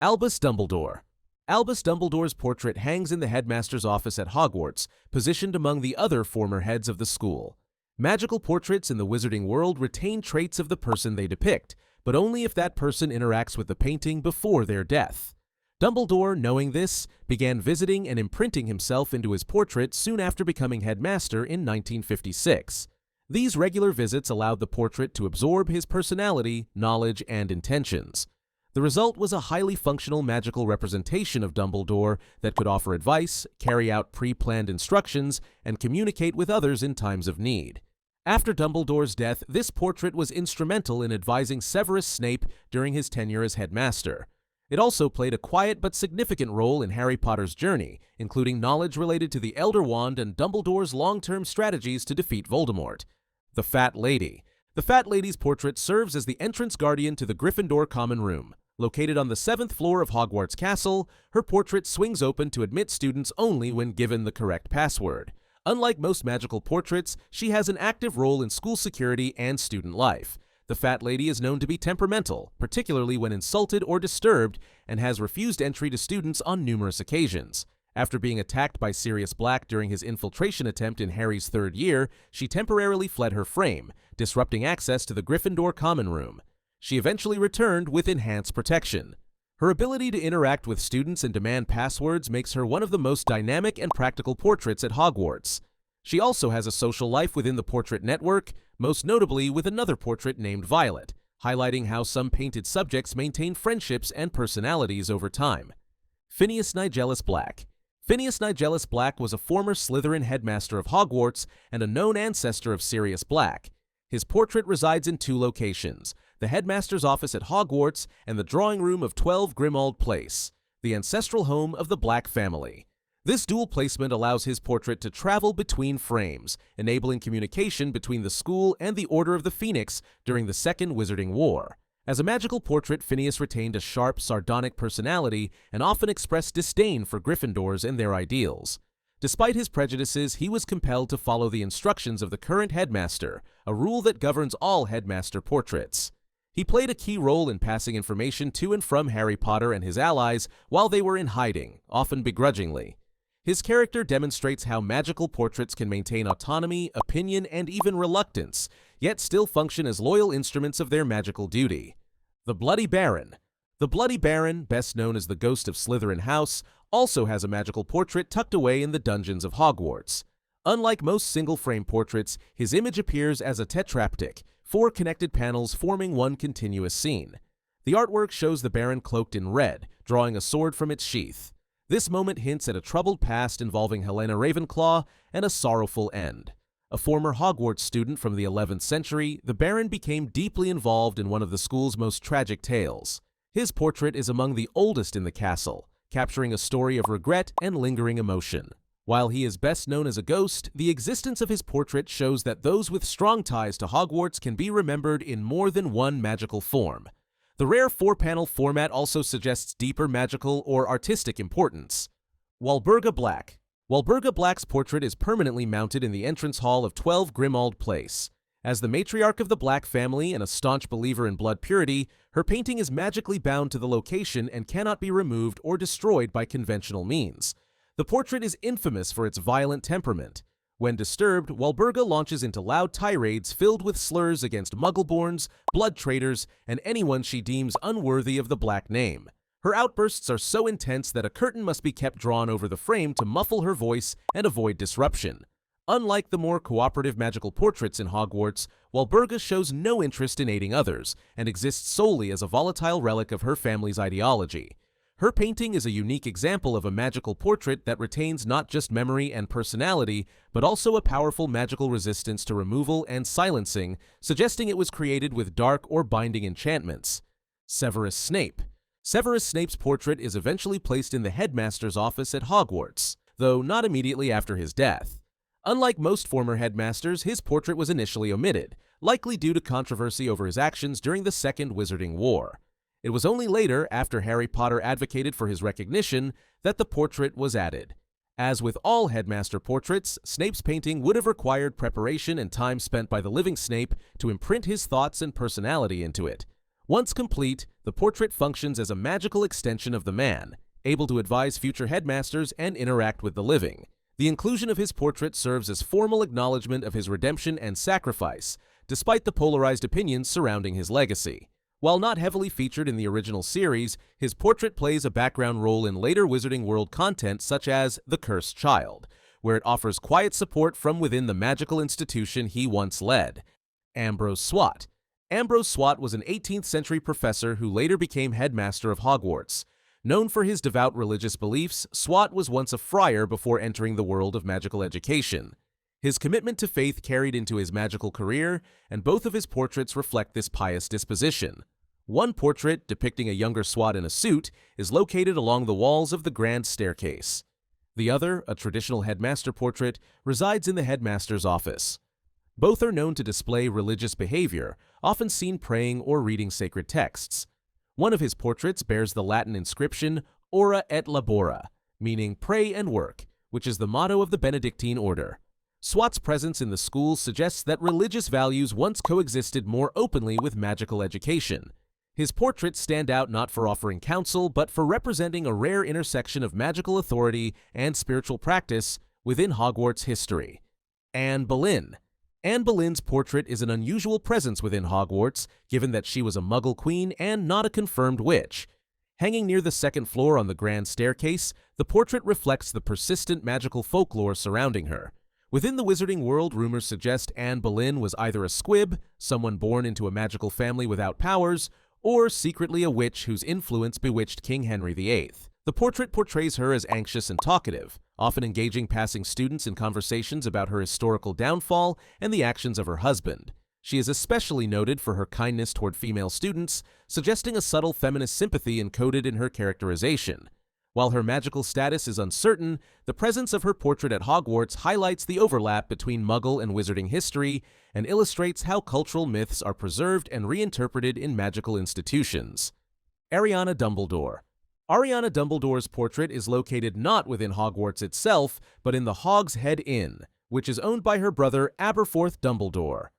Albus Dumbledore. Albus Dumbledore's portrait hangs in the headmaster's office at Hogwarts, positioned among the other former heads of the school. Magical portraits in the wizarding world retain traits of the person they depict, but only if that person interacts with the painting before their death. Dumbledore, knowing this, began visiting and imprinting himself into his portrait soon after becoming headmaster in 1956. These regular visits allowed the portrait to absorb his personality, knowledge, and intentions. The result was a highly functional magical representation of Dumbledore that could offer advice, carry out pre-planned instructions, and communicate with others in times of need. After Dumbledore's death, this portrait was instrumental in advising Severus Snape during his tenure as headmaster. It also played a quiet but significant role in Harry Potter's journey, including knowledge related to the Elder Wand and Dumbledore's long-term strategies to defeat Voldemort. The Fat Lady. The Fat Lady's portrait serves as the entrance guardian to the Gryffindor Common Room. Located on the 7th floor of Hogwarts Castle, her portrait swings open to admit students only when given the correct password. Unlike most magical portraits, she has an active role in school security and student life. The Fat Lady is known to be temperamental, particularly when insulted or disturbed, and has refused entry to students on numerous occasions. After being attacked by Sirius Black during his infiltration attempt in Harry's 3rd year, she temporarily fled her frame, disrupting access to the Gryffindor Common Room. She eventually returned with enhanced protection. Her ability to interact with students and demand passwords makes her one of the most dynamic and practical portraits at Hogwarts. She also has a social life within the portrait network, most notably with another portrait named Violet, highlighting how some painted subjects maintain friendships and personalities over time. Phineas Nigelus Black. Phineas Nigelus Black was a former Slytherin headmaster of Hogwarts and a known ancestor of Sirius Black. His portrait resides in 2 locations: the headmaster's office at Hogwarts and the drawing room of 12 Grimmauld Place, the ancestral home of the Black family. This dual placement allows his portrait to travel between frames, enabling communication between the school and the Order of the Phoenix during the Second Wizarding War. As a magical portrait, Phineas retained a sharp, sardonic personality and often expressed disdain for Gryffindors and their ideals. Despite his prejudices, he was compelled to follow the instructions of the current headmaster, a rule that governs all headmaster portraits. He played a key role in passing information to and from Harry Potter and his allies while they were in hiding, often begrudgingly. His character demonstrates how magical portraits can maintain autonomy, opinion, and even reluctance, yet still function as loyal instruments of their magical duty. The Bloody Baron. The Bloody Baron, best known as the Ghost of Slytherin House, also has a magical portrait tucked away in the dungeons of Hogwarts. Unlike most single-frame portraits, his image appears as a tetraptych, 4 connected panels forming one continuous scene. The artwork shows the Baron cloaked in red, drawing a sword from its sheath. This moment hints at a troubled past involving Helena Ravenclaw and a sorrowful end. A former Hogwarts student from the 11th century, the Baron became deeply involved in one of the school's most tragic tales. His portrait is among the oldest in the castle, capturing a story of regret and lingering emotion. While he is best known as a ghost, the existence of his portrait shows that those with strong ties to Hogwarts can be remembered in more than one magical form. The rare 4-panel format also suggests deeper magical or artistic importance. Walburga Black. Walburga Black's portrait is permanently mounted in the entrance hall of 12 Grimmauld Place. As the matriarch of the Black family and a staunch believer in blood purity, her painting is magically bound to the location and cannot be removed or destroyed by conventional means. The portrait is infamous for its violent temperament. When disturbed, Walburga launches into loud tirades filled with slurs against Muggleborns, blood traitors, and anyone she deems unworthy of the Black name. Her outbursts are so intense that a curtain must be kept drawn over the frame to muffle her voice and avoid disruption. Unlike the more cooperative magical portraits in Hogwarts, Walburga shows no interest in aiding others and exists solely as a volatile relic of her family's ideology. Her painting is a unique example of a magical portrait that retains not just memory and personality, but also a powerful magical resistance to removal and silencing, suggesting it was created with dark or binding enchantments. Severus Snape. Severus Snape's portrait is eventually placed in the headmaster's office at Hogwarts, though not immediately after his death. Unlike most former headmasters, his portrait was initially omitted, likely due to controversy over his actions during the Second Wizarding War. It was only later, after Harry Potter advocated for his recognition, that the portrait was added. As with all headmaster portraits, Snape's painting would have required preparation and time spent by the living Snape to imprint his thoughts and personality into it. Once complete, the portrait functions as a magical extension of the man, able to advise future headmasters and interact with the living. The inclusion of his portrait serves as formal acknowledgement of his redemption and sacrifice, despite the polarized opinions surrounding his legacy. While not heavily featured in the original series, his portrait plays a background role in later Wizarding World content such as The Cursed Child, where it offers quiet support from within the magical institution he once led. Ambrose Swott. Ambrose Swott was an 18th century professor who later became headmaster of Hogwarts. Known for his devout religious beliefs, Swott was once a friar before entering the world of magical education. His commitment to faith carried into his magical career, and both of his portraits reflect this pious disposition. One portrait, depicting a younger Swott in a suit, is located along the walls of the grand staircase. The other, a traditional headmaster portrait, resides in the headmaster's office. Both are known to display religious behavior, often seen praying or reading sacred texts. One of his portraits bears the Latin inscription Ora et Labora, meaning pray and work, which is the motto of the Benedictine order. Swatt's presence in the school suggests that religious values once coexisted more openly with magical education. His portraits stand out not for offering counsel, but for representing a rare intersection of magical authority and spiritual practice within Hogwarts history. Anne Boleyn. Anne Boleyn's portrait is an unusual presence within Hogwarts, given that she was a Muggle queen and not a confirmed witch. Hanging near the second floor on the grand staircase, the portrait reflects the persistent magical folklore surrounding her. Within the Wizarding World, rumors suggest Anne Boleyn was either a squib, someone born into a magical family without powers, or secretly a witch whose influence bewitched King Henry VIII. The portrait portrays her as anxious and talkative, often engaging passing students in conversations about her historical downfall and the actions of her husband. She is especially noted for her kindness toward female students, suggesting a subtle feminist sympathy encoded in her characterization. While her magical status is uncertain, the presence of her portrait at Hogwarts highlights the overlap between Muggle and Wizarding history and illustrates how cultural myths are preserved and reinterpreted in magical institutions. Ariana Dumbledore. Ariana Dumbledore's portrait is located not within Hogwarts itself, but in the Hog's Head Inn, which is owned by her brother Aberforth Dumbledore.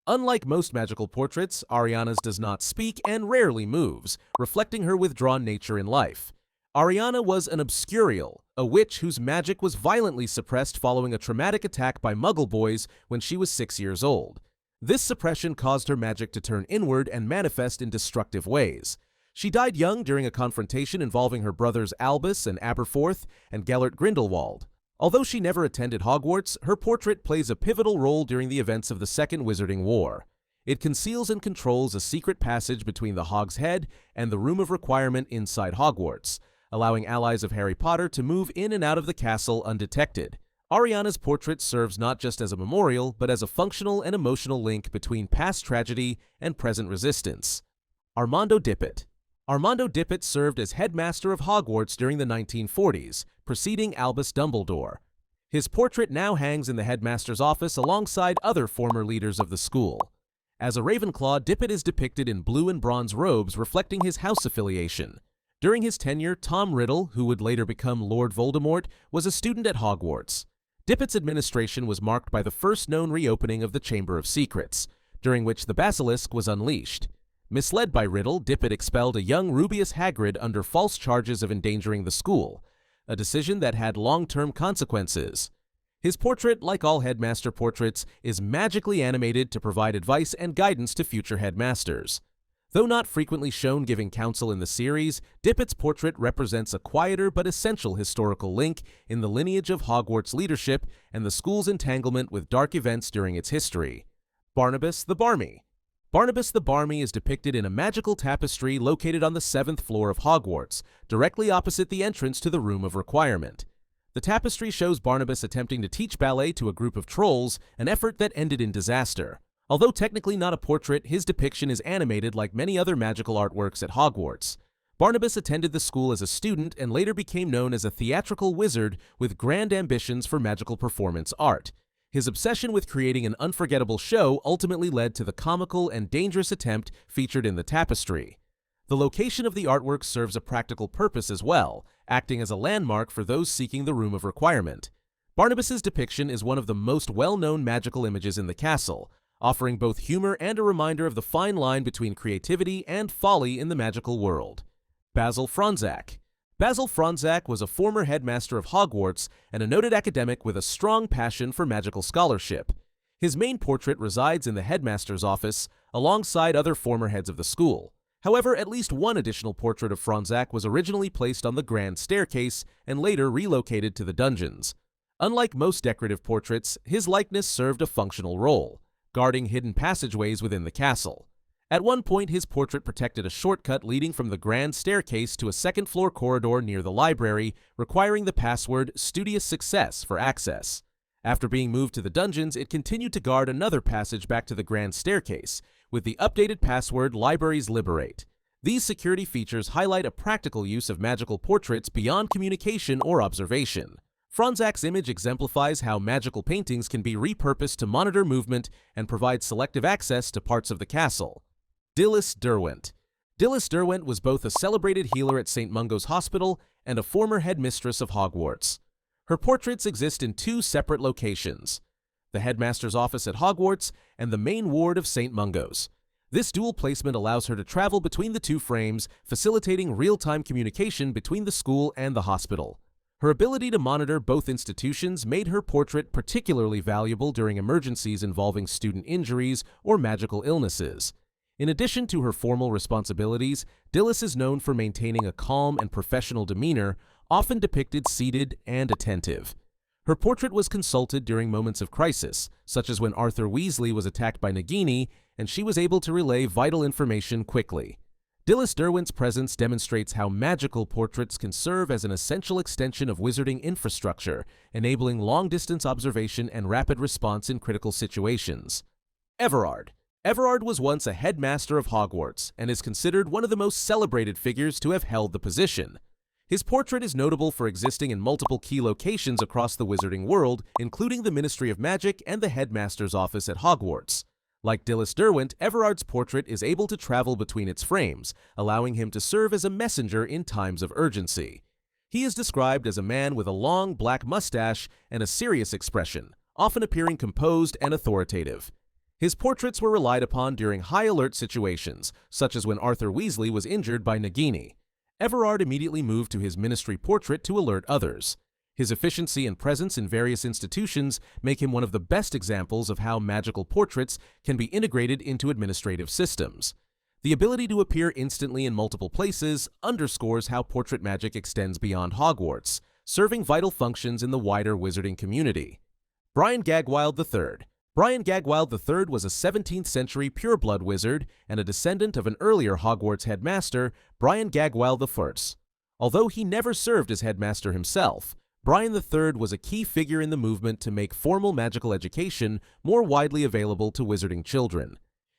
Unlike most magical portraits, Ariana's does not speak and rarely moves, reflecting her withdrawn nature in life. Ariana was an obscurial, a witch whose magic was violently suppressed following a traumatic attack by Muggle boys when she was 6 years old. This suppression caused her magic to turn inward and manifest in destructive ways. She died young during a confrontation involving her brothers Albus and Aberforth and Gellert Grindelwald. Although she never attended Hogwarts, her portrait plays a pivotal role during the events of the Second Wizarding War. It conceals and controls a secret passage between the Hog's Head and the Room of Requirement inside Hogwarts, allowing allies of Harry Potter to move in and out of the castle undetected. Ariana's portrait serves not just as a memorial, but as a functional and emotional link between past tragedy and present resistance. Armando Dippet. Armando Dippet served as headmaster of Hogwarts during the 1940s, preceding Albus Dumbledore. His portrait now hangs in the headmaster's office alongside other former leaders of the school. As a Ravenclaw, Dippet is depicted in blue and bronze robes reflecting his house affiliation. During his tenure, Tom Riddle, who would later become Lord Voldemort, was a student at Hogwarts. Dippet's administration was marked by the first known reopening of the Chamber of Secrets, during which the Basilisk was unleashed. Misled by Riddle, Dippet expelled a young Rubeus Hagrid under false charges of endangering the school, a decision that had long-term consequences. His portrait, like all headmaster portraits, is magically animated to provide advice and guidance to future headmasters. Though not frequently shown giving counsel in the series, Dippet's portrait represents a quieter but essential historical link in the lineage of Hogwarts leadership and the school's entanglement with dark events during its history. Barnabas the Barmy. Barnabas the Barmy is depicted in a magical tapestry located on the 7th floor of Hogwarts, directly opposite the entrance to the Room of Requirement. The tapestry shows Barnabas attempting to teach ballet to a group of trolls, an effort that ended in disaster. Although technically not a portrait, his depiction is animated like many other magical artworks at Hogwarts. Barnabas attended the school as a student and later became known as a theatrical wizard with grand ambitions for magical performance art. His obsession with creating an unforgettable show ultimately led to the comical and dangerous attempt featured in the tapestry. The location of the artwork serves a practical purpose as well, acting as a landmark for those seeking the Room of Requirement. Barnabas's depiction is one of the most well-known magical images in the castle, offering both humor and a reminder of the fine line between creativity and folly in the magical world. Basil Fronsac. Basil Fronsac was a former headmaster of Hogwarts and a noted academic with a strong passion for magical scholarship. His main portrait resides in the headmaster's office, alongside other former heads of the school. However, at least one additional portrait of Fronsac was originally placed on the grand staircase and later relocated to the dungeons. Unlike most decorative portraits, his likeness served a functional role, guarding hidden passageways within the castle. At one point, his portrait protected a shortcut leading from the grand staircase to a second-floor corridor near the library, requiring the password "Studious Success" for access. After being moved to the dungeons, it continued to guard another passage back to the grand staircase, with the updated password "Libraries Liberate." These security features highlight a practical use of magical portraits beyond communication or observation. Fronzac's image exemplifies how magical paintings can be repurposed to monitor movement and provide selective access to parts of the castle. Dilys Derwent. Dilys Derwent was both a celebrated healer at St. Mungo's Hospital and a former headmistress of Hogwarts. Her portraits exist in two separate locations, the headmaster's office at Hogwarts and the main ward of St. Mungo's. This dual placement allows her to travel between the two frames, facilitating real-time communication between the school and the hospital. Her ability to monitor both institutions made her portrait particularly valuable during emergencies involving student injuries or magical illnesses. In addition to her formal responsibilities, Dilys is known for maintaining a calm and professional demeanor, often depicted seated and attentive. Her portrait was consulted during moments of crisis, such as when Arthur Weasley was attacked by Nagini, and she was able to relay vital information quickly. Dilys Derwent's presence demonstrates how magical portraits can serve as an essential extension of wizarding infrastructure, enabling long-distance observation and rapid response in critical situations. Everard. Everard was once a headmaster of Hogwarts and is considered one of the most celebrated figures to have held the position. His portrait is notable for existing in multiple key locations across the wizarding world, including the Ministry of Magic and the headmaster's office at Hogwarts. Like Dilys Derwent, Everard's portrait is able to travel between its frames, allowing him to serve as a messenger in times of urgency. He is described as a man with a long black mustache and a serious expression, often appearing composed and authoritative. His portraits were relied upon during high-alert situations, such as when Arthur Weasley was injured by Nagini. Everard immediately moved to his ministry portrait to alert others. His efficiency and presence in various institutions make him one of the best examples of how magical portraits can be integrated into administrative systems. The ability to appear instantly in multiple places underscores how portrait magic extends beyond Hogwarts, serving vital functions in the wider wizarding community. Brian Gagwilde III. Brian Gagwilde III was a 17th-century pureblood wizard and a descendant of an earlier Hogwarts headmaster, Brian Gagwilde I. Although he never served as headmaster himself, Brian III was a key figure in the movement to make formal magical education more widely available to wizarding children.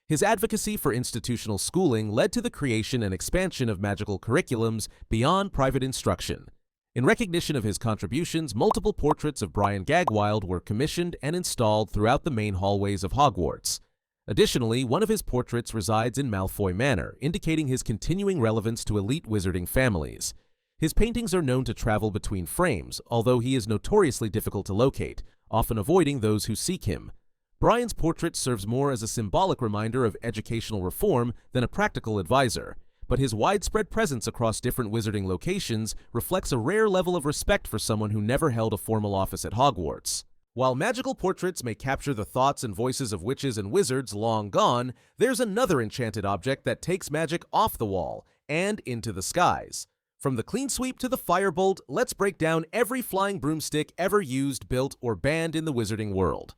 His advocacy for institutional schooling led to the creation and expansion of magical curriculums beyond private instruction. In recognition of his contributions, multiple portraits of Brian Gagwilde were commissioned and installed throughout the main hallways of Hogwarts. Additionally, one of his portraits resides in Malfoy Manor, indicating his continuing relevance to elite wizarding families. His paintings are known to travel between frames, although he is notoriously difficult to locate, often avoiding those who seek him. Brian's portrait serves more as a symbolic reminder of educational reform than a practical advisor, but his widespread presence across different wizarding locations reflects a rare level of respect for someone who never held a formal office at Hogwarts. While magical portraits may capture the thoughts and voices of witches and wizards long gone, there's another enchanted object that takes magic off the wall and into the skies. From the clean sweep to the firebolt, let's break down every flying broomstick ever used, built, or banned in the wizarding world.